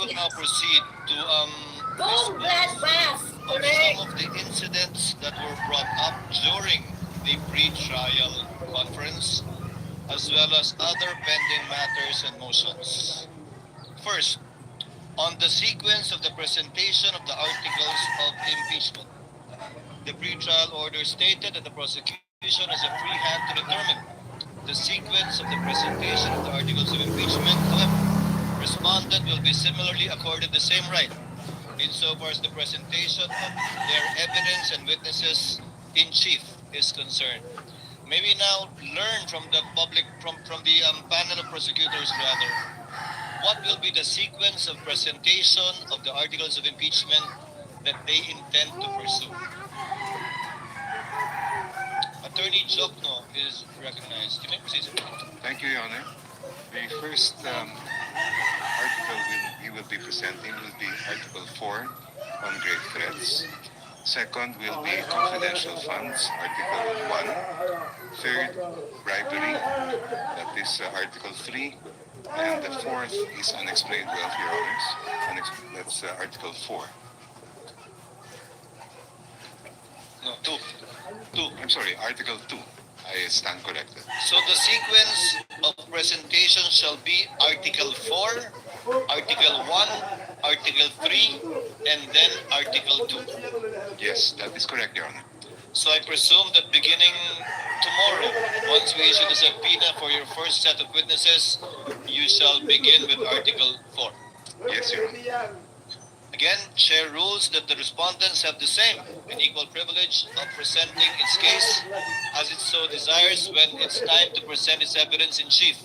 will now proceed to dispose of some of the incidents that were brought up during the pre-trial conference, as well as other pending matters and motions. First, on the sequence of the presentation of the articles of impeachment, the pre-trial order stated that the prosecution has a free hand to determine the sequence of the presentation of the articles of impeachment. However, respondent will be similarly accorded the same right insofar as the presentation of their evidence and witnesses in chief is concerned. May we now learn from the public, from the panel of prosecutors rather, what will be the sequence of presentation of the articles of impeachment that they intend to pursue? Attorney Jokno is recognized. You may proceed, sir. Thank you, Your Honor. The first article we will be presenting will be Article 4 on grave threats. Second will be confidential funds, Article 1. Third, bribery, that is Article 3. And the fourth is unexplained wealth, Your Honors. That's Article 4. No, 2. I'm sorry, Article 2. I stand corrected. So the sequence of presentation shall be Article 4, Article 1, Article 3, and then Article 2. Yes, that is correct, Your Honor. So I presume that beginning tomorrow, once we issue the subpoena for your first set of witnesses, you shall begin with Article 4. Yes, Your Honor. Again, Chair rules that the respondents have the same and equal privilege of presenting its case as it so desires when it's time to present its evidence in chief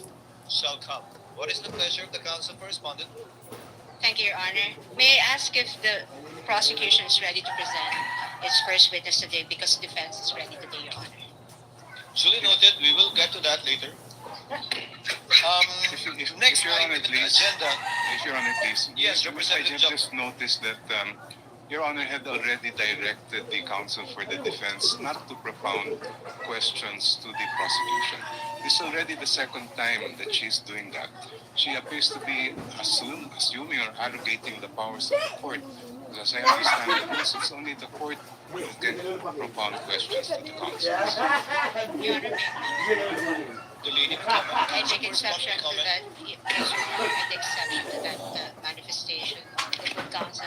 shall come. What is the pleasure of the counsel for respondent? Thank you, Your Honor. May I ask if the prosecution is ready to present its first witness today because defense is ready today, Your Honor? Duly noted. We will get to that later. Next Your item Honor, in the please. agenda. If Your Honor, please. Yes, I Representative just noticed that Your Honor had already directed the counsel for the defense not to propound questions to the prosecution. This is already the second time that she's doing that. She appears to be assuming or arrogating the powers of the court. As I understand the rules, it's only the court who can propound questions to the counsel. Your Honor, The lady. I take exception to that. Yes, Your Honor, I take exception to that manifestation of the good counsel.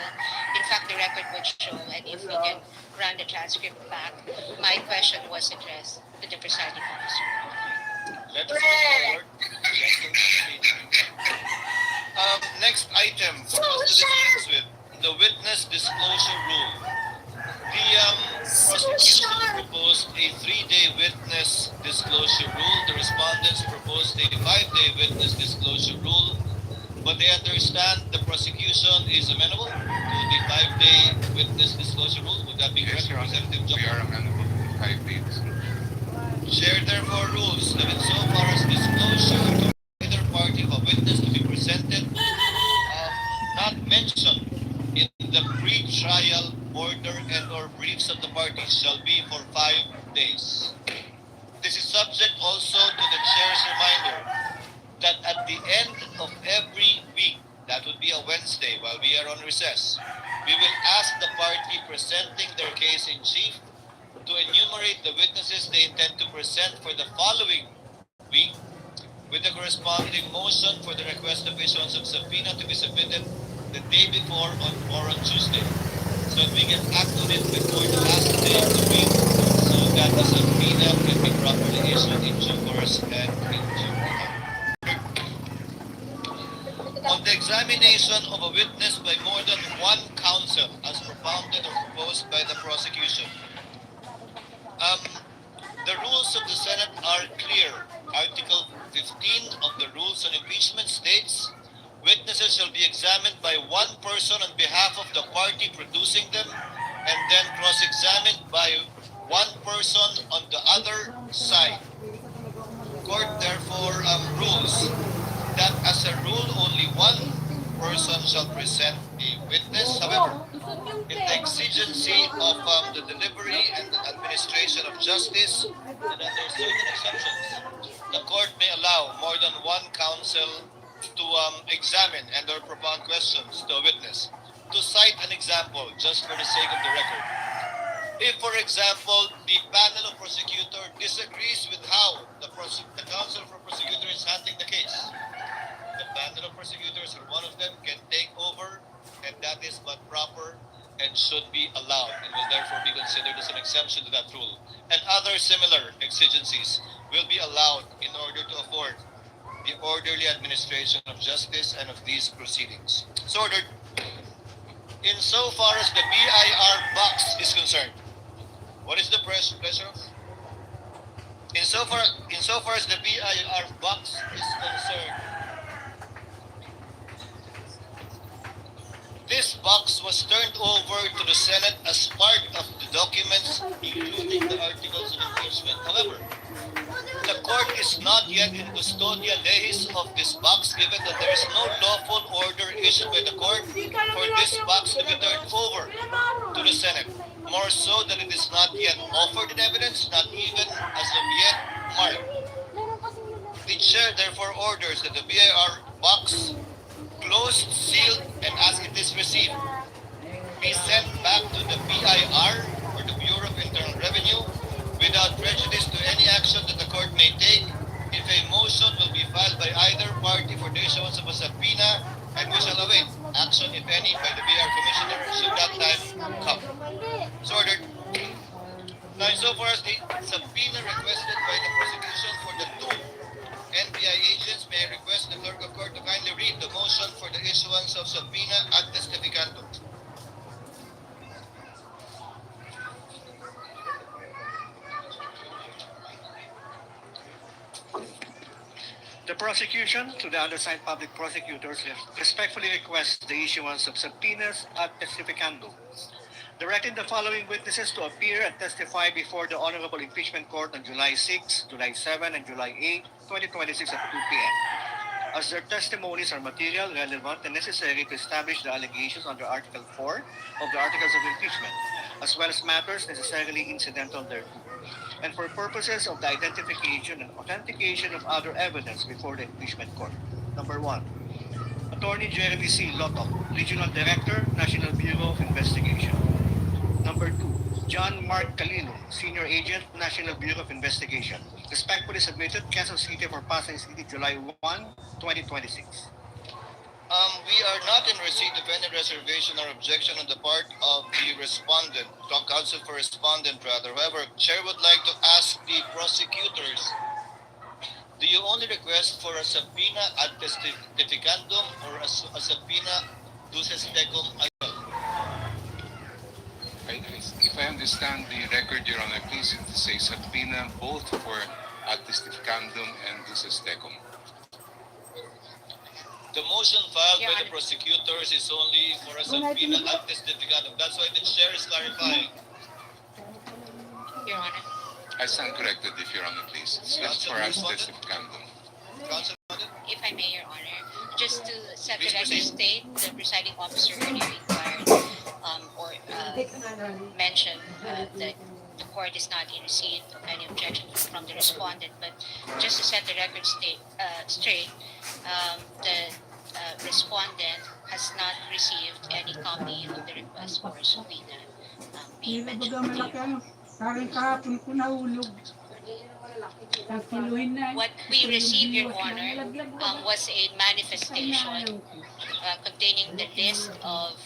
In fact, the record would show, and if we can run the transcript back, my question was addressed to the presiding officer. Let us move forward. Next item has to dispense with the witness disclosure rule. The prosecution proposed a 3-day witness disclosure rule. The respondents proposed a 5-day witness disclosure rule. But they understand the prosecution is amenable to the 5-day witness disclosure rule. Would that be correct, Yes, Your Honor. Representative We Jokno? are amenable to 5 days. Chair therefore rules that insofar as disclosure to either party of a witness to be presented, not mentioned in the pre-trial order and or briefs of the parties shall be for 5 days. This is subject also to the chair's reminder that at the end of every week, that would be a Wednesday while we are on recess, we will ask the party presenting their case in chief to enumerate the witnesses they intend to present for the following week with the corresponding motion for the request of issuance of subpoena to be submitted the day before or on Tuesday, so that we can act on it before the last day of the week so that the subpoena can be properly issued in due course and in due time. On the examination of a witness by more than one counsel as propounded or proposed by the prosecution, the rules of the Senate are clear. Article 15 of the Rules on Impeachment states, witnesses shall be examined by one person on behalf of the party producing them and then cross-examined by one person on the other side. Court therefore rules that as a rule only one person shall present a witness. However, in the exigency of the delivery and the administration of justice, and under certain exceptions, the court may allow more than one counsel to examine and or propound questions to a witness. To cite an example, just for the sake of the record. If, for example, the panel of prosecutor disagrees with how the counsel for prosecutor is handling the case, the panel of prosecutors or one of them can take over, and that is but proper and should be allowed and will therefore be considered as an exemption to that rule. And other similar exigencies will be allowed in order to afford the orderly administration of justice and of these proceedings. So ordered. Insofar as the BIR box is concerned, what is the pleasure? Insofar as the BIR box is concerned, this box was turned over to the Senate as part of the documents, including the articles of impeachment. However, the court is not yet in custodia lehis of this box, given that there is no lawful order issued by the court for this box to be turned over to the Senate. More so that it is not yet offered in evidence, not even as of yet marked. The chair therefore orders that the BIR box, closed, sealed, and as it is received, be sent back to the BIR or the Bureau of Internal Revenue without prejudice to any action that the court may take if a motion will be filed by either party for the issuance of a subpoena, and we shall await action, if any, by the BIR Commissioner should that time come. So ordered. Now, insofar as the subpoena requested by the prosecution for the two NBI agents, may I request the clerk of court to kindly read the motion for the issuance of subpoena ad testificandum. The prosecution, to the undersigned public prosecutors, respectfully requests the issuance of subpoenas ad testificandum, directing the following witnesses to appear and testify before the Honorable Impeachment Court on July 6, July 7, and July 8, 2026 at 2 p.m. as their testimonies are material, relevant, and necessary to establish the allegations under Article 4 of the Articles of Impeachment, as well as matters necessarily incidental thereto, and for purposes of the identification and authentication of other evidence before the Impeachment Court. Number 1, Attorney Jeremy C. Lotok, Regional Director, National Bureau of Investigation. Number 2, John Mark Calilo, Senior Agent, National Bureau of Investigation. Respectfully submitted, Quezon City for Pasay City, July 1, 2026. We are not in receipt of any reservation or objection on the part of the respondent, counsel for respondent rather. However, Chair would like to ask the prosecutors, do you only request for a subpoena ad testificandum or a subpoena duces tecum as well? If I understand the record, Your Honor, please say subpoena both for ad testificandum and duces tecum. The motion filed Your by the Honor. prosecutors is only for a subpoena ad testificandum. That's why the chair is clarifying. Your Honor. I stand corrected, if Your Honor, please. It's just for ad testificandum. Counsel, If I may, Your Honor, just to set the Please record proceed. straight, the presiding officer earlier inquired mentioned that the court is not in receipt of any objection from the respondent. But just to set the record straight, the respondent has not received any copy of the request for subpoena being mentioned to you. Parang kahapon ko nahulog. Nagkiluhin na. What we received, Your Honor, was a manifestation containing the list of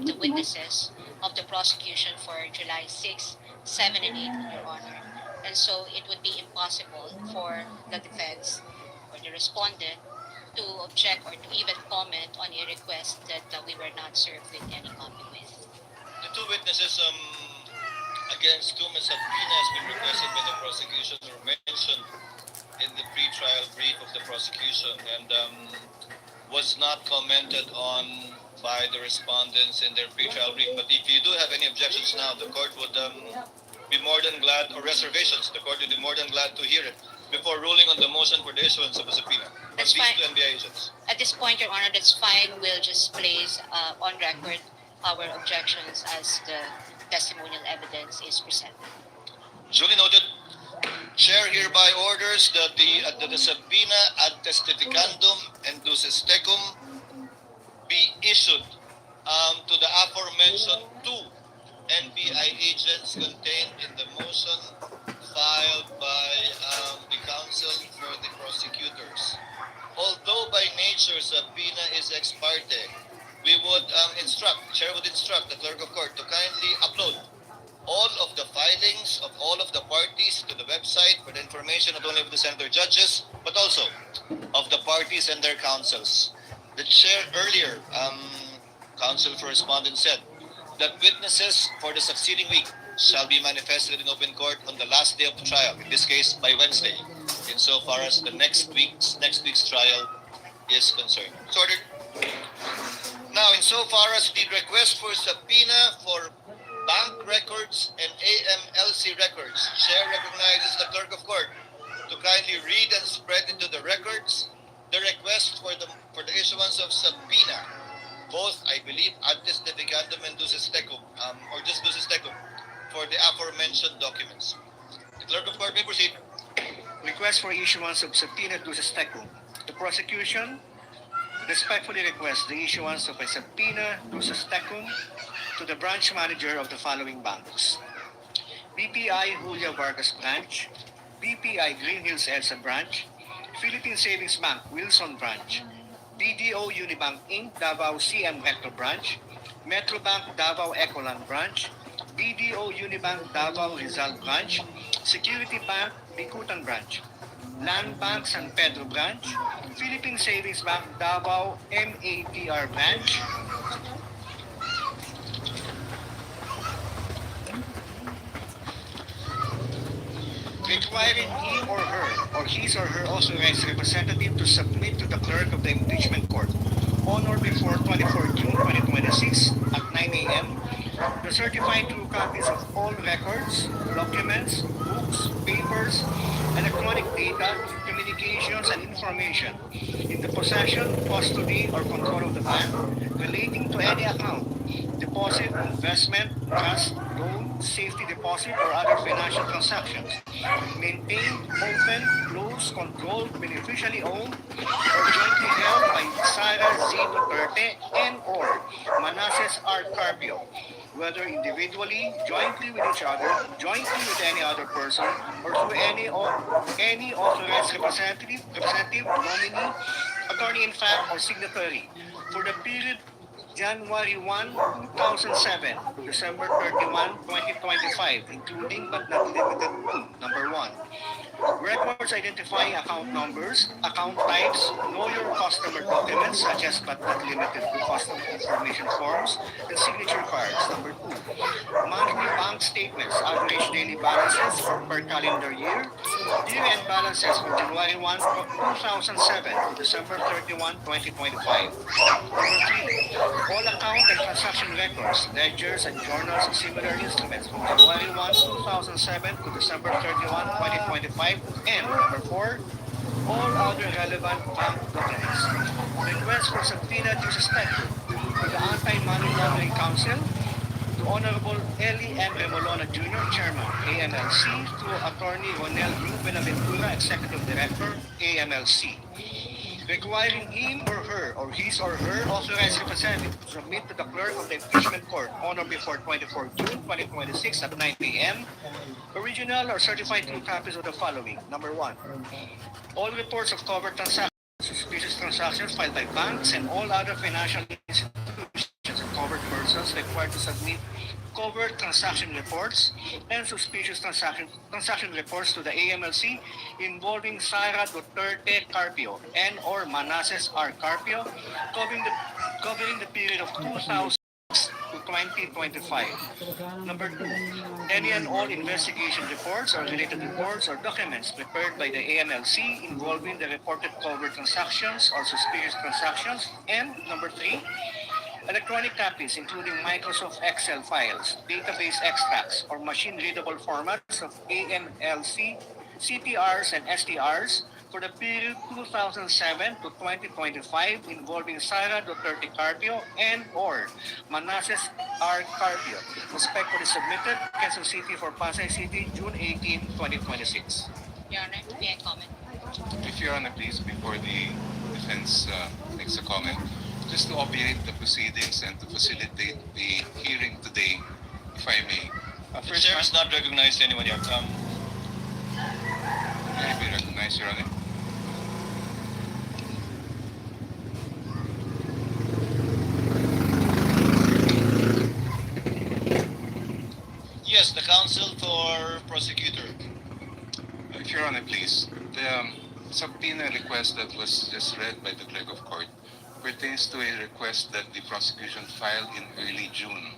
the witnesses of the prosecution for July 6, 7, and 8, Your Honor. And so it would be impossible for the defense or the respondent to object or to even comment on a request that we were not served with any copy with. the two witnesses against whom a subpoena has been requested by the prosecution were mentioned in the pre-trial brief of the prosecution and was not commented on by the respondents in their pre-trial brief. But if you do have any objections now, the court would be more than glad, or reservations, the court would be more than glad to hear it before ruling on the motion for the issuance of a subpoena of That's these fine. two NBI agents. At this point, Your Honor, that's fine. We'll just place on record our objections as the testimonial evidence is presented. Duly noted. Chair hereby orders that the subpoena ad testificandum and duces tecum be issued to the aforementioned two NBI agents contained in the motion filed by the counsel for the prosecutors. Although by nature subpoena is ex parte, we would Chair would instruct the clerk of court to kindly upload all of the filings of all of the parties to the website for the information not only of the senator judges, but also of the parties and their counsels. The chair earlier, counsel for respondent said that witnesses for the succeeding week shall be manifested in open court on the last day of the trial, in this case by Wednesday, insofar as the next week's trial is concerned. It's ordered. Now, insofar as the request for subpoena for bank records and AMLC records, Chair recognizes the clerk of court to kindly read and spread into the records the request for the issuance of subpoena, both, I believe, antes defecandum and ducis tecum, or just ducis tecum, for the aforementioned documents. The clerk of court may proceed. Request for issuance of subpoena ducis tecum. The prosecution respectfully requests the issuance of a subpoena ducis tecum to the branch manager of the following banks: BPI Julia Vargas Branch, BPI Green Hills EDSA Branch, Philippine Savings Bank Wilson Branch, BDO Unibank Inc. Davao CM Recto Branch, Metrobank Davao Ecoland Branch, BDO Unibank Davao Rizal Branch, Security Bank Bikutan Branch, Land Bank San Pedro Branch, Philippine Savings Bank Davao MAPR Branch, requiring him or her or his or her authorized representative to submit to the clerk of the impeachment court on or before 24 June 2026 at 9 a.m. the certified true copies of all records, documents, books, papers, electronic data, communications, and information in the possession, custody, or control of the bank relating to any account, deposit, investment, trust, loan, safety deposit, or other financial transactions, maintained, open, closed, controlled, beneficially owned, or jointly held by SARA Z. Duterte and or Manassas R. Carpio, whether individually, jointly with each other, jointly with any other person, or through any authorized representative, nominee, attorney-in-fact, or signatory, for the period January 1, 2007 to December 31, 2025, including but not limited to: number 1, records identifying account numbers, account types, know your customer documents such as but not limited to customer information forms and signature cards. Number 2, monthly bank statements, average daily balances for per calendar year, year-end balances for January 1, 2007 to December 31, 2025. Number 3, all account and transaction records, ledgers, and journals and similar instruments from January 1, 2007 to December 31, 2025. And number 4, all other relevant bank documents. Request for subpoena ducis tecum to the Anti-Money Laundering Council, to Honorable Eli M. Remolona Jr., Chairman, AMLC, to Attorney Ronel U. Benaventura, Executive Director, AMLC, requiring him or his or her authorized representative to submit to the clerk of the impeachment court on or before 24 June 2026 at 9 a.m. original or certified true copies of the following: number 1, all reports of covered transactions, suspicious transactions filed by banks and all other financial institutions and covered persons required to submit covert transaction reports and suspicious transaction reports to the AMLC involving SARA Duterte Carpio and or Manassas R. Carpio covering the period of 2000 to 2025. Number 2, any and all investigation reports or related reports or documents prepared by the AMLC involving the reported covert transactions or suspicious transactions. And number 3, electronic copies including Microsoft Excel files, database extracts, or machine-readable formats of AMLC, CTRs, and STRs for the period 2007 to 2025 involving SARA Duterte Carpio and or Manassas R. Carpio, respectfully submitted, Quezon City for Pasay City, June 18, 2026. Your Honor, may I comment? If Your Honor, please, before the defense makes a comment, just to obviate the proceedings and to facilitate the hearing today, if I may. The First, chair has not recognized anyone yet. may I be recognized, Your Honor? Yes, the counsel for prosecutor. If Your Honor, please. The subpoena request that was just read by the clerk of court pertains to a request that the prosecution filed in early June,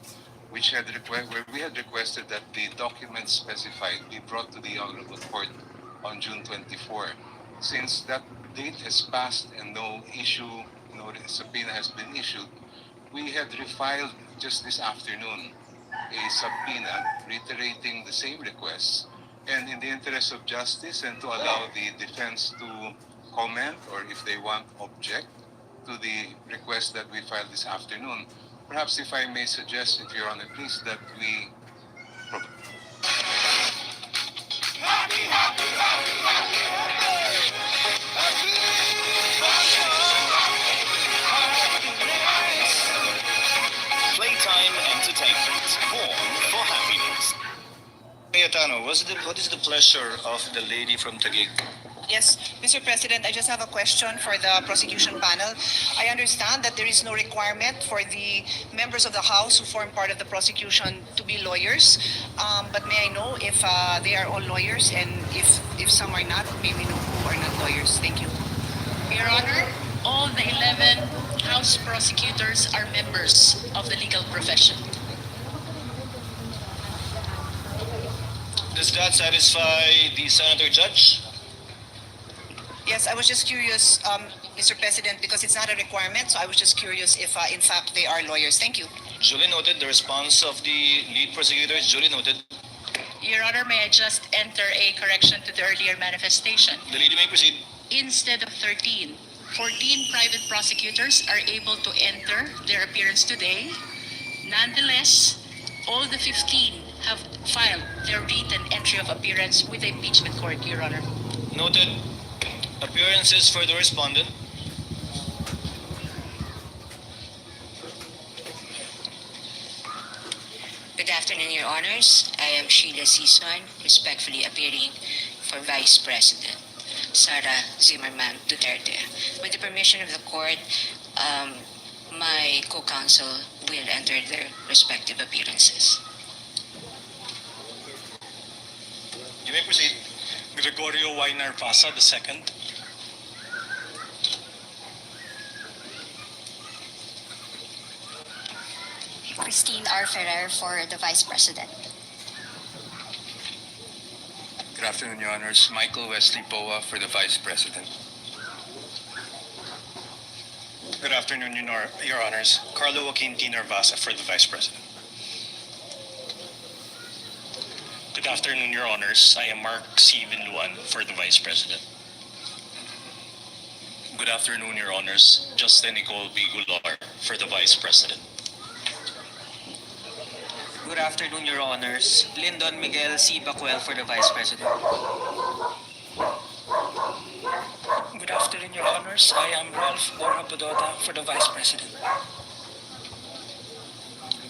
where we had requested that the documents specified be brought to the Honorable Court on June 24. Since that date has passed and no subpoena has been issued, we had refiled just this afternoon a subpoena reiterating the same requests. And in the interest of justice and to allow the defense to comment or if they want object to the request that we filed this afternoon, perhaps if I may suggest, if Your Honor, please, that we Playtime entertainment. Born for happiness. Cayetano, what is the pleasure of the lady from Taguig? Yes, Mr. President, I just have a question for the prosecution panel. I understand that there is no requirement for the members of the House who form part of the prosecution to be lawyers. But may I know if they are all lawyers, and if some are not, may we know who are not lawyers? Thank you. Your Honor, all the 11 House prosecutors are members of the legal profession. Does that satisfy the senator judge? Yes, I was just curious, Mr. President, because it's not a requirement, so I was just curious if in fact they are lawyers. Thank you. Duly noted. The response of the lead prosecutor is duly noted. Your Honor, may I just enter a correction to the earlier manifestation? The lady may proceed. Instead of 13, 14 private prosecutors are able to enter their appearance today. Nonetheless, all the 15 have filed their written entry of appearance with the impeachment court, Your Honor. Noted. Appearances for the respondent. Good afternoon, Your Honors. I am Sheila Sison, respectfully appearing for Vice President SARA Zimmerman Duterte. With the permission of the court, my co-counsel will enter their respective appearances. You may proceed. Gregorio Y. Narvasa II. Christine R. Ferrer for the Vice President. Good afternoon, Your Honors. Michael Wesley Boa for the Vice President. Good afternoon, Your Honors. Carlo Joaquin T. Narvasa for the Vice President. Good afternoon, Your Honors. I am Mark C. Villuan for the Vice President. Good afternoon, Your Honors. Justin Nicole B. Gular for the Vice President. Good afternoon, Your Honors. Lyndon Miguel C. Bacuel for the Vice President. Good afternoon, Your Honors. I am Ralph Borja Bodota for the Vice President.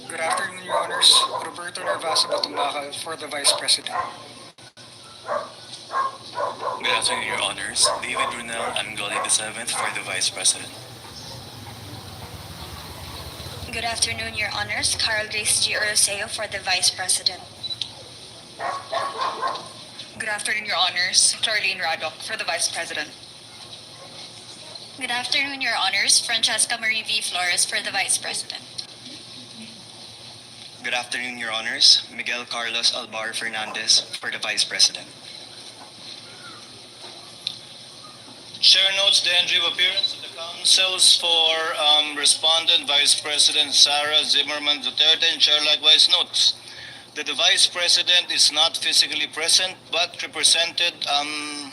Good afternoon, Your Honors. Roberto Narvasa Batumbacal for the Vice President. Good afternoon, Your Honors. David Brunel Angoli VII for the Vice President. Good afternoon, Your Honors. Carl Grace G. Oroseo for the Vice President. Good afternoon, Your Honors. Charlene Radok for the Vice President. Good afternoon, Your Honors. Francesca Marie V. Flores for the Vice President. Good afternoon, Your Honors. Miguel Carlos Alvar Fernandez for the Vice President. Chair notes the entry of appearance of the counsels for respondent Vice President SARA Zimmerman Duterte, and Chair likewise notes that the Vice President is not physically present but represented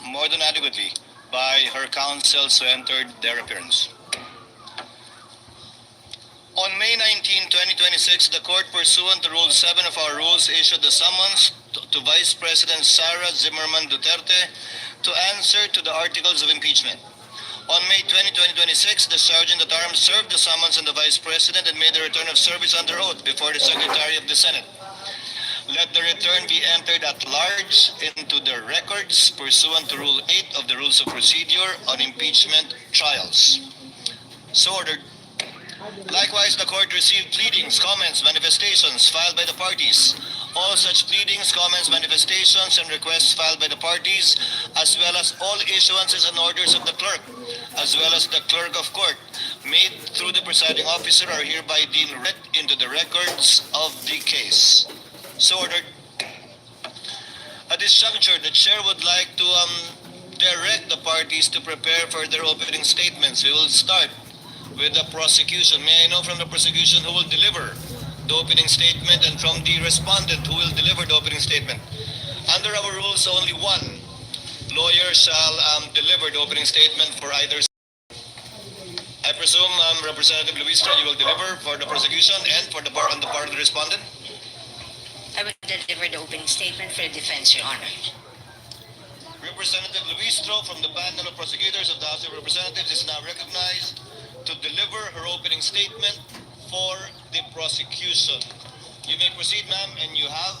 more than adequately by her counsels who entered their appearance. On May 19, 2026, the court, pursuant to Rule 7 of our rules, issued the summons to Vice President SARA Zimmerman Duterte to answer to the articles of impeachment. On May 20, 2026, the Sergeant at Arms served the summons on the Vice President and made the return of service under oath before the Secretary of the Senate. Let the return be entered at large into the records pursuant to Rule 8 of the Rules of Procedure on Impeachment Trials. So ordered. Likewise, the court received pleadings, comments, manifestations filed by the parties. All such pleadings, comments, manifestations, and requests filed by the parties, as well as all issuances and orders of the clerk, as well as the clerk of court, made through the presiding officer are hereby deemed read into the records of the case. So ordered. At this juncture, the chair would like to direct the parties to prepare for their opening statements. We will start with the prosecution. May I know from the prosecution who will deliver the opening statement and from the respondent who will deliver the opening statement? Under our rules, only one lawyer shall deliver the opening statement for either side. I presume Representative Luistra, you will deliver for the prosecution and for the on the part of the respondent? I will deliver the opening statement for the defense, Your Honor. Representative Luistro from the panel of prosecutors of the House of Representatives is now recognized to deliver her opening statement for the prosecution. You may proceed, ma'am, and you have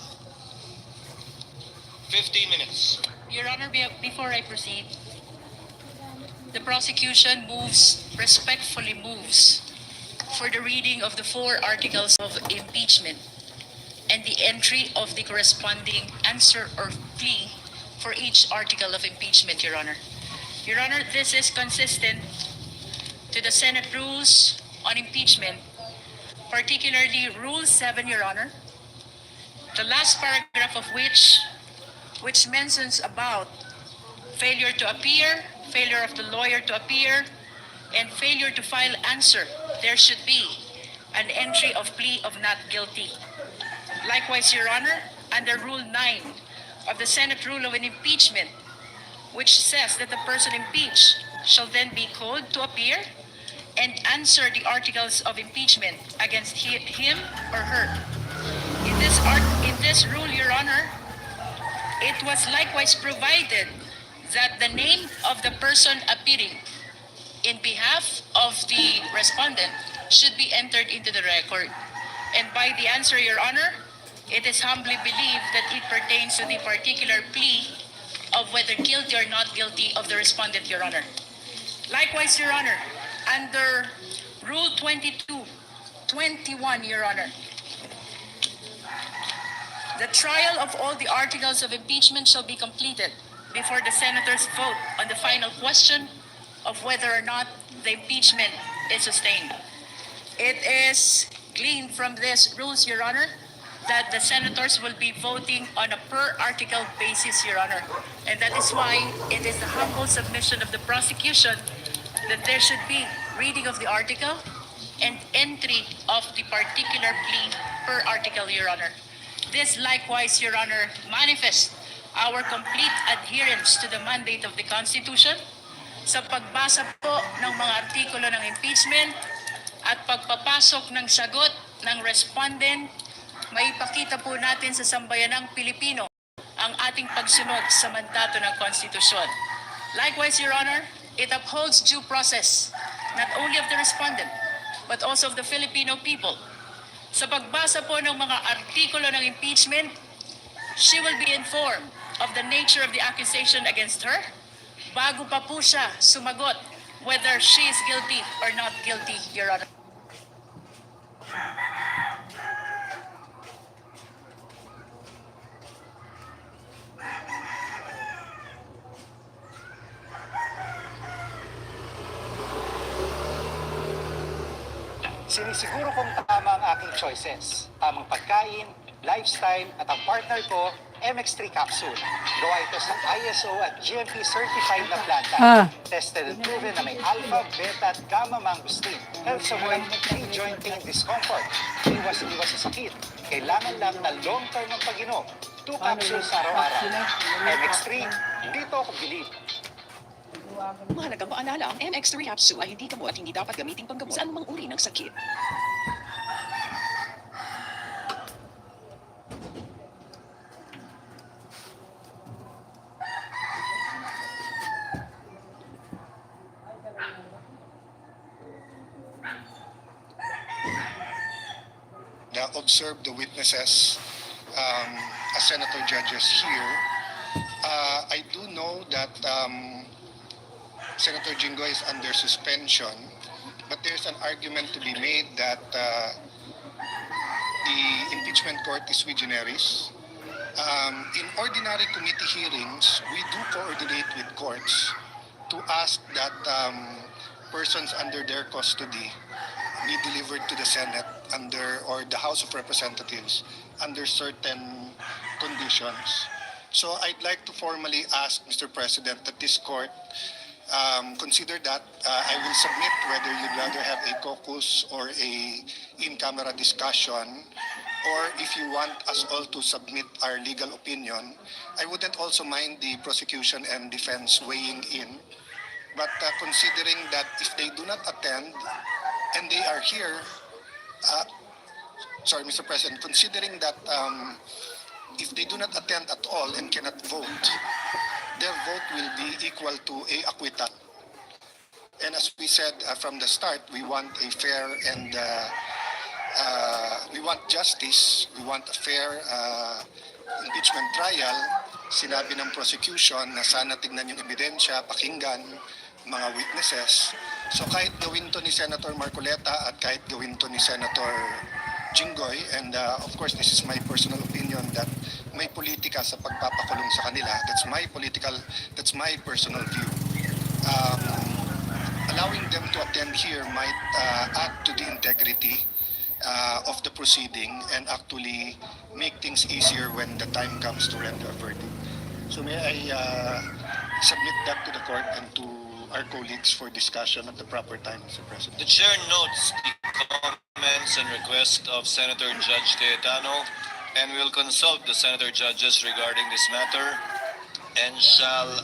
15 minutes. Your Honor, before I proceed, the prosecution respectfully moves for the reading of the 4 articles of impeachment and the entry of the corresponding answer or plea for each article of impeachment, Your Honor. Your Honor, this is consistent to the Senate rules on impeachment, particularly Rule 7, Your Honor, the last paragraph of which mentions about failure to appear, failure of the lawyer to appear, and failure to file answer. There should be an entry of plea of not guilty. Likewise, Your Honor, under Rule 9 of the Senate Rule of an Impeachment, which says that the person impeached shall then be called to appear and answer the articles of impeachment against him or her. In this rule, Your Honor, it was likewise provided that the name of the person appearing in behalf of the respondent should be entered into the record. And by the answer, Your Honor, it is humbly believed that it pertains to the particular plea of whether guilty or not guilty of the respondent, Your Honor. Likewise, Your Honor, under Rule 22-21, Your Honor, the trial of all the articles of impeachment shall be completed before the senators vote on the final question of whether or not the impeachment is sustained. It is gleaned from these rules, Your Honor, that the senators will be voting on a per article basis, Your Honor. And that is why it is the humble submission of the prosecution that there should be reading of the article and entry of the particular plea per article, Your Honor. This likewise, Your Honor, manifests our complete adherence to the mandate of the Constitution sa pagbasa po ng mga artikulo ng impeachment at pagpapasok ng sagot ng respondent. Maipakita po natin sa sambayanang Pilipino ang ating pagsunod sa mandato ng konstitusyon. Likewise, Your Honor, it upholds due process not only of the respondent but also of the Filipino people. Sa pagbasa po ng mga artikulo ng impeachment, she will be informed of the nature of the accusation against her bago pa po siya sumagot whether she is guilty or not guilty, Your Honor. Sinisiguro kong tama ang aking choices. Tamang pagkain, lifestyle, at ang partner ko, MX3 capsule. Gawa ito sa ISO at GMP certified na planta. Tested and proven na may alpha, beta, at gamma mangosteen. Helps avoid joint pain discomfort. Iwas sa sakit. Kailangan lang na long-term ang pag-inom. 2 capsules araw-araw. MX3, dito ako bilib. Mahalagang paalala, ang MX3 capsule ay hindi gamot at hindi dapat gamitin panggamot sa anumang uri ng sakit. observe the witnesses as senator judges here. I do know that Senator Jinggoy is under suspension, but there's an argument to be made that the impeachment court is sui generis. In ordinary committee hearings, we do coordinate with courts to ask that persons under their custody be delivered to the Senate or the House of Representatives under certain conditions. So I'd like to formally ask, Mr. President, that this court consider that. I will submit whether you'd rather have a caucus or a in-camera discussion, or if you want us all to submit our legal opinion. I wouldn't also mind the prosecution and defense weighing in. But considering that if they do not attend and they are here, sorry, Mr. President, considering that if they do not attend at all and cannot vote, their vote will be equal to a acquittal. And as we said from the start, we want a fair and we want justice, we want a fair impeachment trial. Sinabi ng prosecution na sana tignan yung ebidensya, pakinggan mga witnesses. So kahit gawin to ni Senator Marcoleta at kahit gawin to ni Senator Jinggoy, and of course this is my personal opinion that may politika sa pagpapakulong sa kanila. That's my personal view. Allowing them to attend here might add to the integrity of the proceeding and actually make things easier when the time comes to render a verdict. So may I submit that to the court and to our colleagues for discussion at the proper time, Mr. President. The chair notes the comments and requests of Senator Judge Cayetano and will consult the senator judges regarding this matter and shall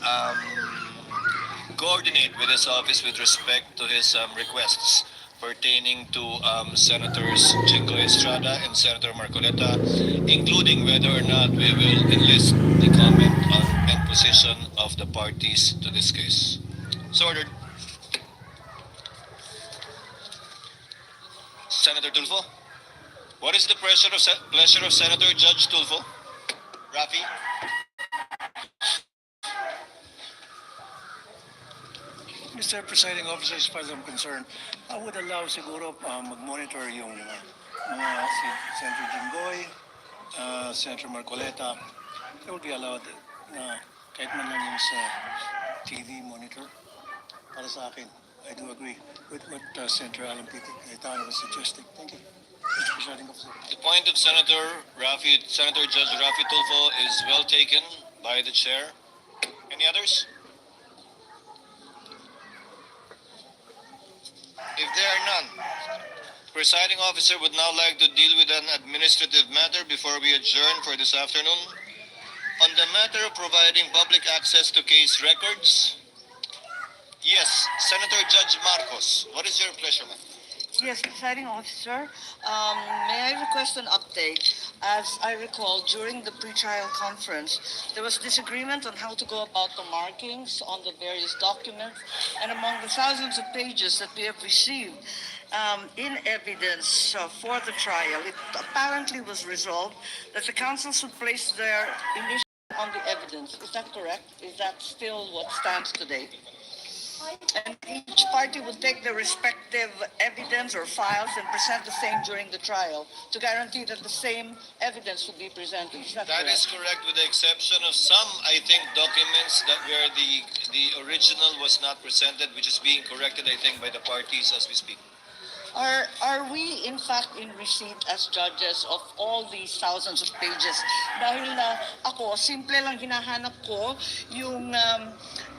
coordinate with his office with respect to his requests pertaining to Senators Jinggoy Estrada and Senator Marcoleta, including whether or not we will enlist the comment and position of the parties to this case. So ordered. Senator Tulfo, what is the pleasure of Senator Judge Tulfo? Rafi? Mr. Presiding Officer, as far as I'm concerned, I would allow siguro mag-monitor yung mga Senator Jinggoy, Senator Marcoleta. They would be allowed na kahit man lang yung sa TV monitor. Para sa akin, I do agree with what Senator Alan Peter Cayetano was suggesting. Thank you, Mr. Presiding Officer. The point of Senator Judge Rafi Tulfo is well taken by the chair. Any others? If there are none, presiding officer would now like to deal with an administrative matter before we adjourn for this afternoon. On the matter of providing public access to case records, yes, Senator Judge Marcos, what is your pleasure, ma'am? Yes, Presiding Officer, may I request an update? As I recall, during the pre-trial conference, there was disagreement on how to go about the markings on the various documents, and among the thousands of pages that we have received in evidence for the trial, it apparently was resolved that the counsels would place their initial on the evidence. Is that correct? Is that still what stands today? And each party would take their respective evidence or files and present the same during the trial to guarantee that the same evidence would be presented. Is that That correct? is correct, with the exception of some, I think, documents that where the original was not presented, which is being corrected, I think, by the parties as we speak. Are we in fact in receipt as judges of all these thousands of pages? Dahil ako, simple lang hinahanap ko yung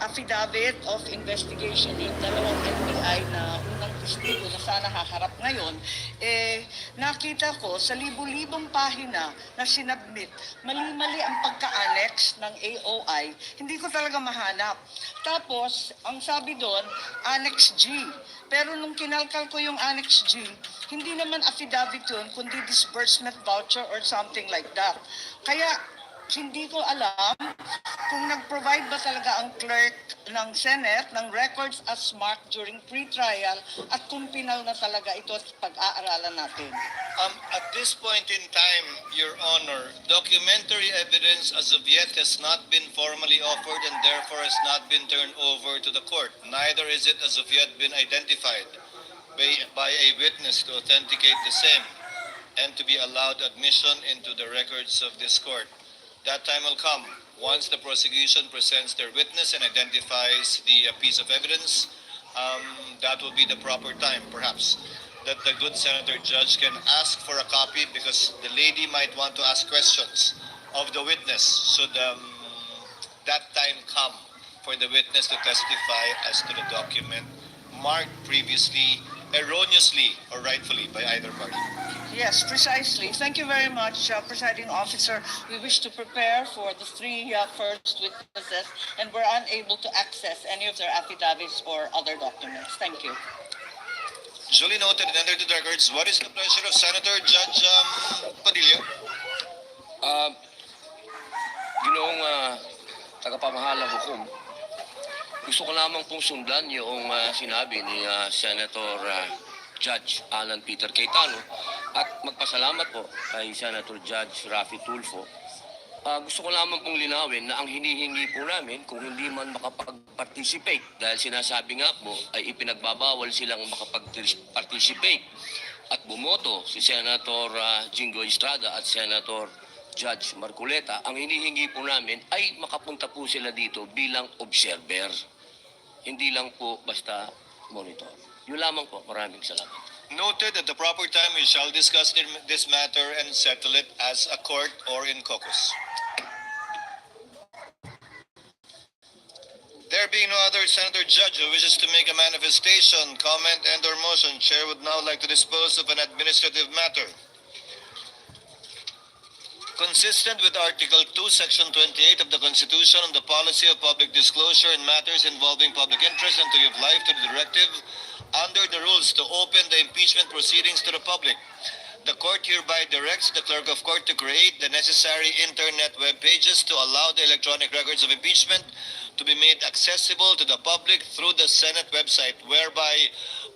affidavit of investigation ng dalawang NBI na unang testigo na sana haharap ngayon, nakita ko sa libu-libong pahina na sinabmit, mali-mali ang pagka-annex ng AOI, hindi ko talaga mahanap. Tapos, ang sabi doon, Annex G. Pero nung kinalkal ko yung Annex G, hindi naman affidavit yun, kundi disbursement voucher or something like that. Kaya, Hindi ko alam kung nag-provide ba talaga ang clerk ng Senate ng records as marked during pre-trial at kung pinal na talaga ito at pag-aaralan natin. At this point in time, Your Honor, documentary evidence as of yet has not been formally offered and therefore has not been turned over to the court. Neither is it as of yet been identified by a witness to authenticate the same and to be allowed admission into the records of this court. That time will come once the prosecution presents their witness and identifies the piece of evidence. That will be the proper time, perhaps, that the good Senator Judge can ask for a copy because the lady might want to ask questions of the witness should that time come for the witness to testify as to the document marked previously erroneously or rightfully by either party. Yes, precisely. Thank you very much, Presiding Officer. We wish to prepare for the three first witnesses and we're unable to access any of their affidavits or other documents. Thank you. Duly noted and entered the records. What is the pleasure of Senator Judge Padilla? Ginoong tagapamahalang hukom, gusto ko lamang pong sundan yung sinabi ni Senator Judge Alan Peter Cayetano at magpasalamat po kay Senator Judge Raffy Tulfo. Gusto ko lamang pong linawin na ang hinihingi po namin kung hindi man makapag-participate dahil sinasabi nga po ay ipinagbabawal silang makapag-participate at bumoto si Senator Jingo Estrada at Senator Judge Marcoleta. Ang hinihingi po namin ay makapunta po sila dito bilang observer. Hindi lang po basta monitor. Yun lamang po. Maraming salamat. Noted at the proper time we shall discuss this matter and settle it as a court or in caucus. There being no other Senator Judge who wishes to make a manifestation, comment, and or motion, Chair would now like to dispose of an administrative matter. Consistent with Article 2, Section 28 of the Constitution on the policy of public disclosure in matters involving public interest and to give life to the directive under the rules to open the impeachment proceedings to the public, the court hereby directs the clerk of court to create the necessary internet web pages to allow the electronic records of impeachment to be made accessible to the public through the Senate website, whereby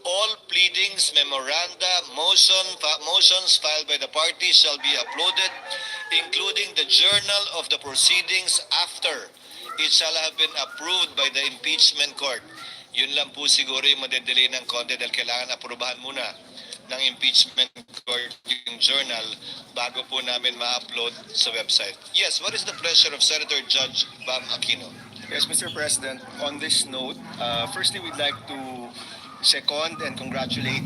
all pleadings, memoranda, motions filed by the party shall be uploaded, including the journal of the proceedings after it shall have been approved by the impeachment court. Yun lang po siguro yung madedelay ng konti dahil kailangan aprubahan muna ng impeachment court yung journal bago po namin ma-upload sa website. Yes, what is the pleasure of Senator Judge Bam Aquino? Yes, Mr. President, on this note, firstly we'd like to second and congratulate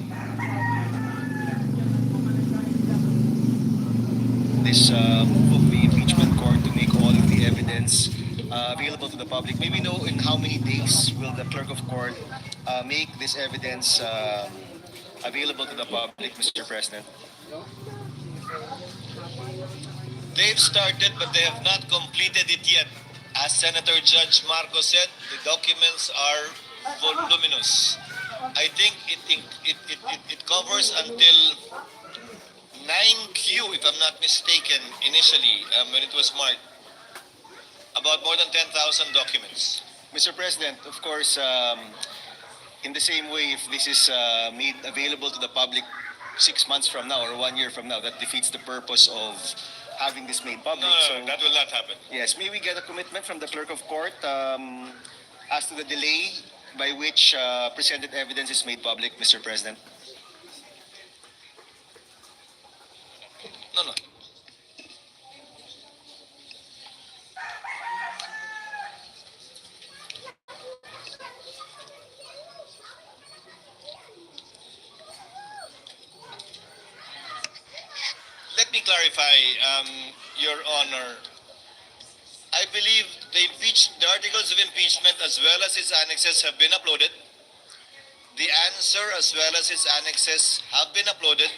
this move of the impeachment court to make all of the evidence available to the public. May we know in how many days will the clerk of court make this evidence available to the public, Mr. President? They've started but they have not completed it yet. As Senator Judge Marco said, the documents are voluminous. I think it covers until 9Q, if I'm not mistaken, initially, when it was marked. About more than 10,000 documents. Mr. President, of course, in the same way, if this is made available to the public 6 months from now or 1 year from now, that defeats the purpose of having this made public. No, that will not happen. Yes, may we get a commitment from the clerk of court as to the delay by which presented evidence is made public, Mr. President? No. Let me clarify, Your Honor. I believe the articles of impeachment as well as its annexes have been uploaded. The answer as well as its annexes have been uploaded.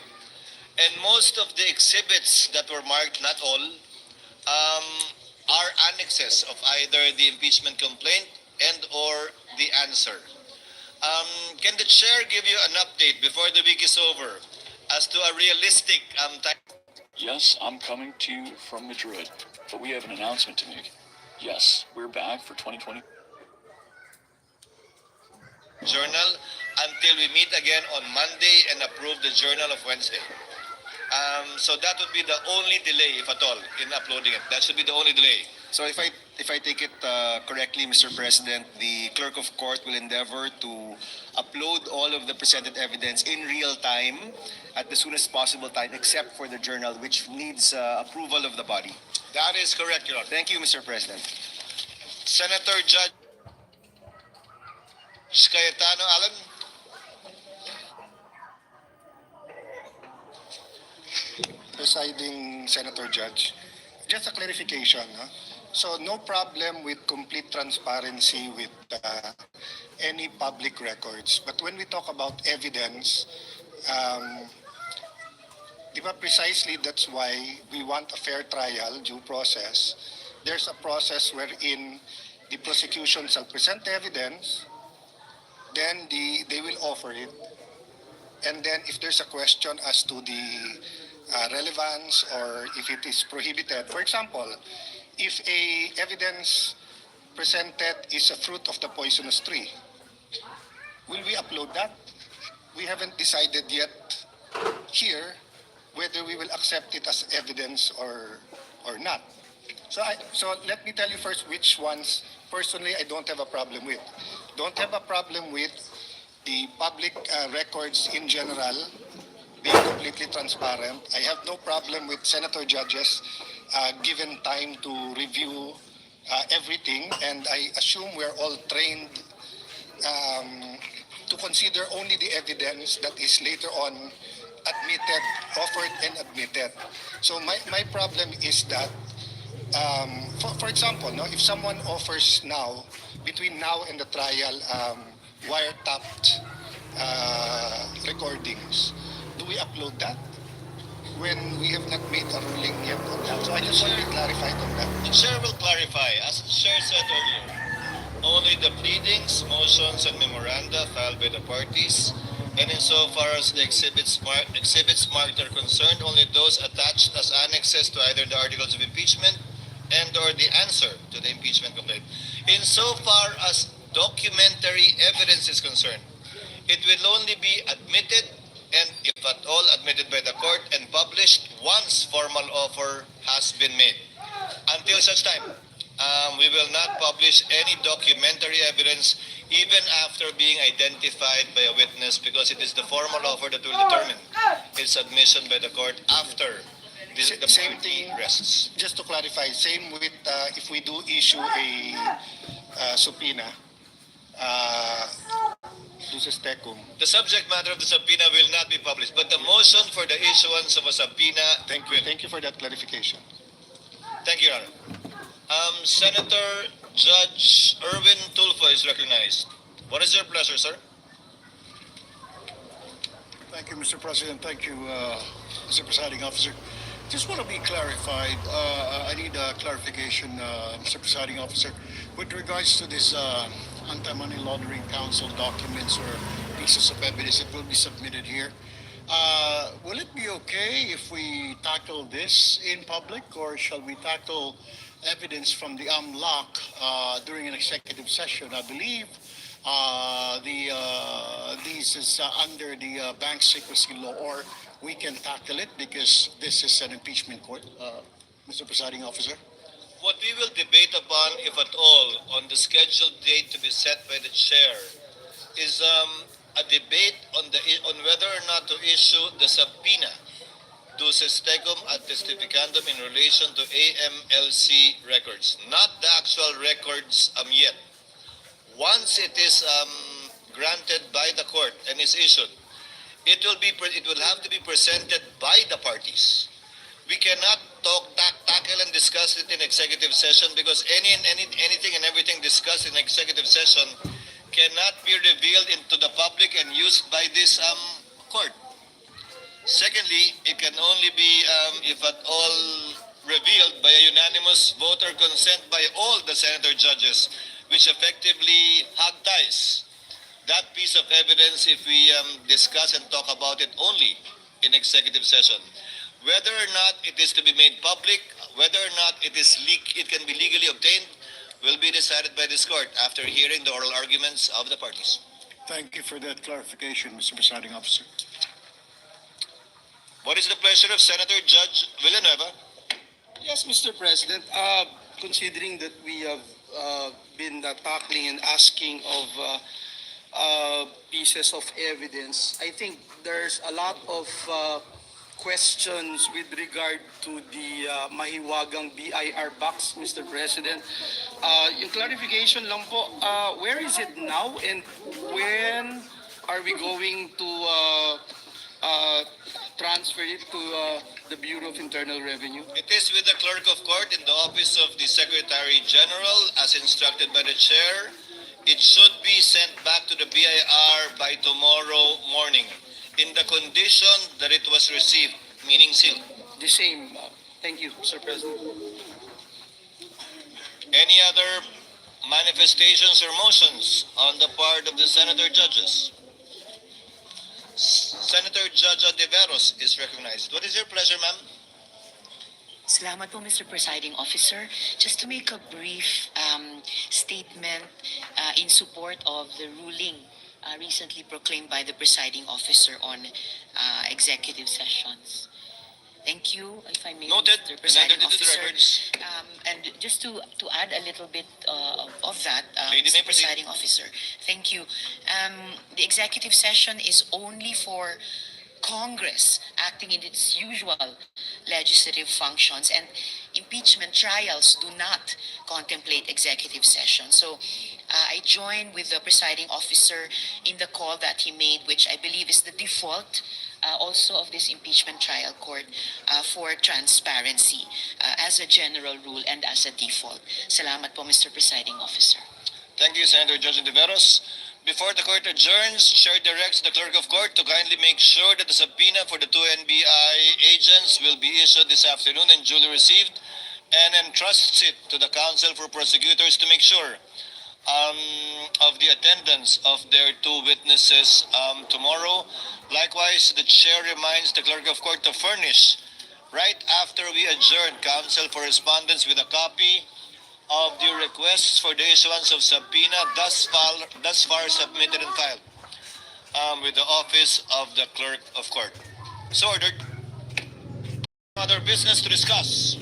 And most of the exhibits that were marked, not all, are annexes of either the impeachment complaint and or the answer. Can the chair give you an update before the week is over as to a realistic time? Yes, I'm coming to you from Madrid. But we have an announcement to make. Yes, we're back for 2020. Journal until we meet again on Monday and approve the journal of Wednesday. So that would be the only delay, if at all, in uploading it. That should be the only delay. So if I take it correctly, Mr. President, the clerk of court will endeavor to upload all of the presented evidence in real time at the soonest possible time, except for the journal, which needs approval of the body. That is correct, Your Honor. Thank you, Mr. President. Senator Judge Cayetano Alan. Presiding Senator Judge, just a clarification. So no problem with complete transparency with any public records. But when we talk about evidence, precisely that's why we want a fair trial, due process. There's a process wherein the prosecution shall present evidence, then they will offer it. And then if there's a question as to the relevance or if it is prohibited, for example, if a evidence presented is a fruit of the poisonous tree, will we upload that? We haven't decided yet here whether we will accept it as evidence or not. So let me tell you first which ones personally I don't have a problem with. Don't have a problem with the public records in general being completely transparent. I have no problem with senator judges given time to review everything, and I assume we're all trained to consider only the evidence that is later on admitted, offered and admitted. So my problem is that, for example, if someone offers now, between now and the trial, wiretapped recordings, do we upload that when we have not made a ruling yet on that? So I just want to be clarified on that. The chair will clarify. As the chair said earlier, only the pleadings, motions, and memoranda filed by the parties, and insofar as the exhibits marked are concerned, only those attached as annexes to either the articles of impeachment and or the answer to the impeachment complaint. Insofar as documentary evidence is concerned, it will only be admitted and, if at all, admitted by the court and published once formal offer has been made. Until such time, we will not publish any documentary evidence even after being identified by a witness, because it is the formal offer that will determine its admission by the court after the Same thing, rests. just to clarify, same with if we do issue a subpoena, The subject matter of the subpoena will not be published, but the motion for the issuance of a subpoena. Thank you for that clarification. Thank you, Your Honor. Senator Judge Erwin Tulfo is recognized. What is your pleasure, sir? Thank you, Mr. President. Thank you, Mr. Presiding Officer. Just want to be clarified. I need a clarification, Mr. Presiding Officer, with regards to this Anti-Money Laundering Council documents or pieces of evidence that will be submitted here. Will it be okay if we tackle this in public, or shall we tackle evidence from the AMLAC during an executive session? I believe this is under the bank secrecy law, or we can tackle it because this is an impeachment court, Mr. Presiding Officer. What we will debate upon, if at all, on the scheduled date to be set by the chair is a debate on whether or not to issue the subpoena duces tecum ad testificandum in relation to AMLC records, not the actual records yet. Once it is granted by the court and is issued, it will have to be presented by the parties. We cannot tackle and discuss it in executive session, because anything and everything discussed in executive session cannot be revealed into the public and used by this court. Secondly, it can only be, if at all, revealed by a unanimous vote or consent by all the senator judges, which effectively hog ties that piece of evidence if we discuss and talk about it only in executive session. Whether or not it is to be made public, Whether or not it can be legally obtained will be decided by this court after hearing the oral arguments of the parties. Thank you for that clarification, Mr. Presiding Officer. What is the pleasure of Senator Judge Villanueva? Yes, Mr. President. Considering that we have been tackling and asking of pieces of evidence, I think there's a lot of questions with regard to the mahiwagang BIR box, Mr. President. Yung clarification lang po, where is it now and when are we going to transfer it to the Bureau of Internal Revenue? It is with the Clerk of Court in the Office of the Secretary General as instructed by the Chair. It should be sent back to the BIR by tomorrow morning in the condition that it was received, meaning sealed. The same. Thank you, Mr. President. Any other manifestations or motions on the part of the Senator Judges? Senator Judge Ontiveros is recognized. What is your pleasure, ma'am? Salamat po, Mr. Presiding Officer. Just to make a brief statement in support of the ruling recently proclaimed by the Presiding Officer on executive sessions. Thank you, if I may, Noted. Mr. Presiding Entered into the Officer. records. And just to add a little bit of that, Lady May Mr. Presiding Officer, thank you. The executive session is only for Congress acting in its usual legislative functions, and impeachment trials do not contemplate executive session. So I join with the presiding officer in the call that he made, which I believe is the default also of this impeachment trial court for transparency as a general rule and as a default. Salamat po, Mr. Presiding Officer. Thank you, Senator Judge Ontiveros. Before the court adjourns, Chair directs the Clerk of Court to kindly make sure that the subpoena for the two NBI agents will be issued this afternoon and duly received, and entrusts it to the Council for Prosecutors to make sure of the attendance of their two witnesses tomorrow. Likewise, the Chair reminds the Clerk of Court to furnish, right after we adjourn, Council correspondence with a copy of the requests for the issuance of subpoena thus far submitted and filed with the Office of the Clerk of Court. So ordered. Other business to discuss.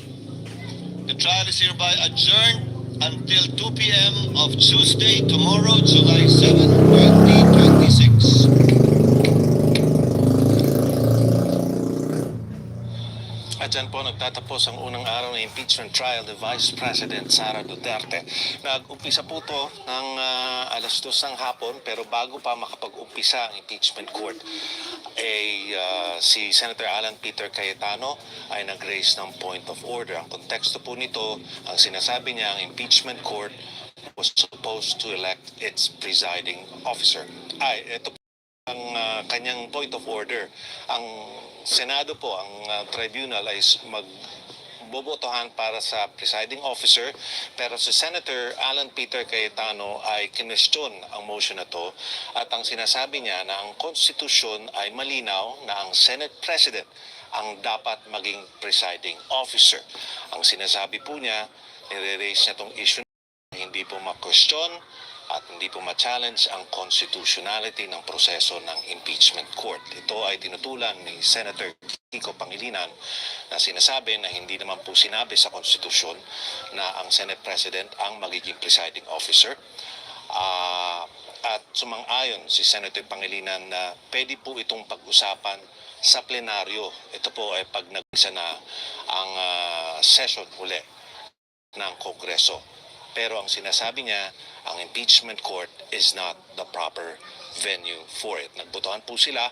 The trial is hereby adjourned until 2 p.m. of Tuesday, tomorrow, July 7, 2026. At dyan po nagtatapos ang unang araw ng impeachment trial ni Vice President Sara Duterte. Nag-umpisa po ito ng alas 2 ng hapon, pero bago pa makapag-umpisa ang impeachment court, si Senator Alan Peter Cayetano ay nag-raise ng point of order. Ang konteksto po nito, ang sinasabi niya, ang impeachment court was supposed to elect its presiding officer. Ito po ang kanyang point of order. Ang Senado po, ang tribunal ay magbobotohan para sa presiding officer, pero si Senator Alan Peter Cayetano ay kinwestiyon ang motion na to, at ang sinasabi niya na ang konstitusyon ay malinaw na ang Senate President ang dapat maging presiding officer. Ang sinasabi po niya, nire-raise niya itong issue na hindi po ma-question at hindi po ma-challenge ang constitutionality ng proseso ng impeachment court. Ito ay tinutulan ni Senator Kiko Pangilinan na sinasabi na hindi naman po sinabi sa konstitusyon na ang Senate President ang magiging presiding officer. At sumang-ayon si Senator Pangilinan na pwede po itong pag-usapan sa plenaryo. Ito po ay pag nag-isa na ang session uli ng Kongreso. Pero ang sinasabi niya, ang impeachment court is not the proper venue for it. Nagbotohan po sila,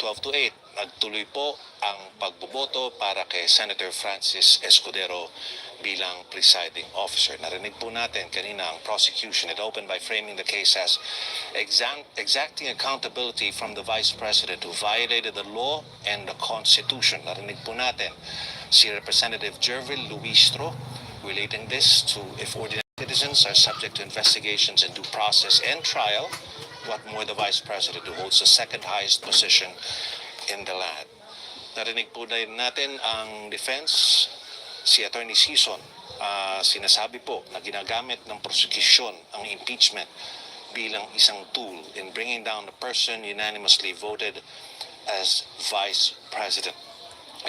12 to 8. Nagtuloy po ang pagboboto para kay Senator Francis Escudero bilang presiding officer. Narinig po natin kanina ang prosecution. It opened by framing the case as exacting accountability from the Vice President who violated the law and the Constitution. Narinig po natin si Representative Jervil Luistro relating this to if ordinary citizens are subject to investigations and due process and trial, what more the Vice President who holds the second highest position in the land. Narinig po na natin ang defense si Attorney Sison, sinasabi po na ginagamit ng prosecution ang impeachment bilang isang tool in bringing down the person unanimously voted as Vice President.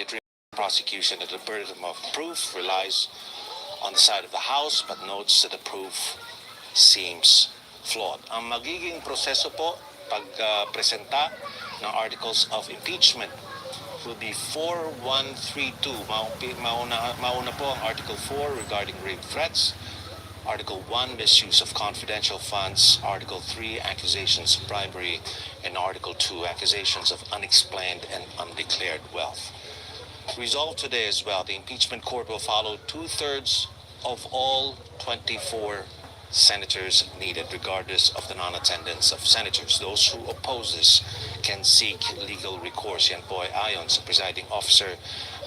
It reminds the prosecution that the burden of proof relies on the side of the House but notes that the proof seems flawed. Ang magiging proseso po pag-presenta ng articles of impeachment will be 4132. Mauna po ang Article 4 regarding rape threats, Article 1, misuse of confidential funds, Article 3, accusations of bribery, and Article 2, accusations of unexplained and undeclared wealth. Resolved today as well, the impeachment court will follow 2/3 of all 24 senators needed, regardless of the non-attendance of senators. Those who oppose this can seek legal recourse. Yan po ay ayon sa presiding officer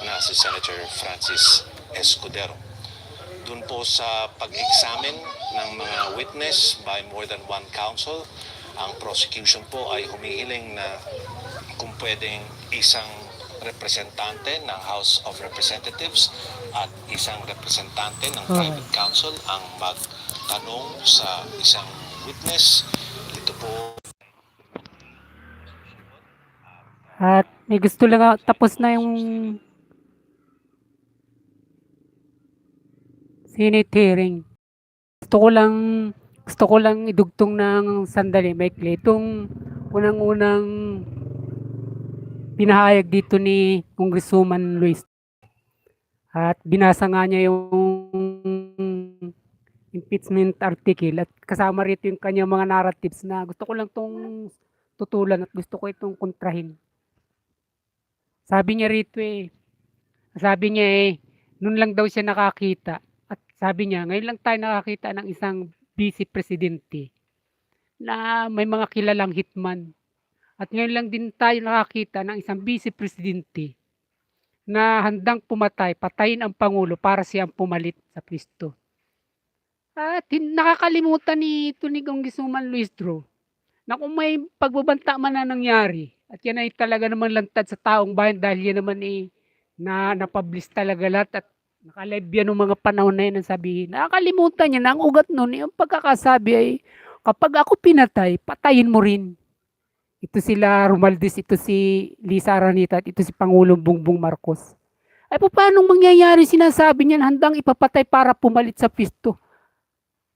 na si Senator Francis Escudero. Dun po sa pag-examine ng mga witness by more than one counsel, ang prosecution po ay humihiling na kung pwedeng isang representante ng House of Representatives at isang representante ng private counsel ang magtanong sa isang witness. Ito po. At may gusto lang, tapos na yung Senate hearing. Gusto ko lang idugtong ng sandali, Michael. Itong unang-unang pinahayag dito ni Congresswoman Luis. At binasa nga niya yung impeachment article at kasama rito yung kanyang mga narratives na gusto ko lang itong tutulan at gusto ko itong kontrahin. Sabi niya rito noon lang daw siya nakakita at sabi niya, ngayon lang tayo nakakita ng isang vice presidente na may mga kilalang hitman. At ngayon lang din tayo nakakita ng isang vice presidente na handang patayin ang Pangulo para siyang pumalit sa pwesto. At nakakalimutan ni Congresswoman Luis Dro na kung may pagbabanta man na nangyari, at yan ay talaga naman lantad sa taong bayan dahil yan naman na-publish talaga lahat at nakalive yan ng mga panahon na yan ang sabihin. Nakakalimutan niya na ang ugat nun, yung pagkakasabi ay kapag ako pinatay, patayin mo rin. Ito sila Romualdez, ito si Lisa Aranita, at ito si Pangulong Bongbong Marcos. Ay paano mangyayari sinasabi niyan handang ipapatay para pumalit sa pwesto?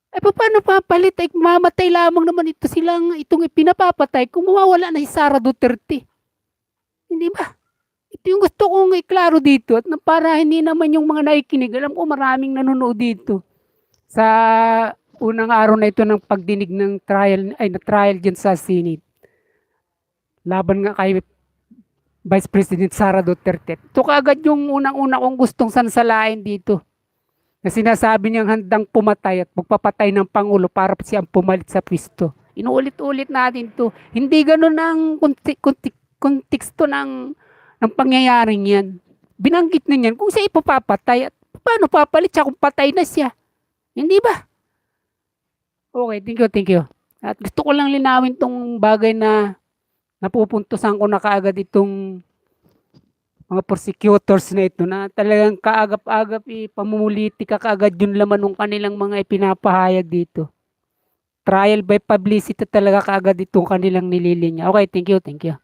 Ay paano papalit? Ay mamatay lamang naman itong ipinapapatay kung mawawala na si Sara Duterte. Hindi ba? Ito yung gusto kong iklaro dito at para hindi naman yung mga nakikinig. Alam ko maraming nanonood dito sa unang araw na ito ng pagdinig ng trial dyan sa Senate. Laban nga kay Vice President Sara Duterte. Ito kaagad yung unang-una kong gustong sansalain dito. Na sinasabi niyang handang pumatay at magpapatay ng Pangulo para siyang pumalit sa pwesto. Inuulit-ulit natin to. Hindi ganun ang konteksto ng pangyayaring yan. Binanggit na niyan kung siya ipapapatay at paano papalit siya kung patay na siya. Hindi ba? Okay, thank you. At gusto ko lang linawin tong bagay na napupuntusan ko na kaagad itong mga prosecutors na ito na talagang kaagap-agap pamumulitika kaagad yung laman ng kanilang mga ipinapahayag dito. Trial by publicity talaga kaagad itong kanilang nililinya. Okay, thank you.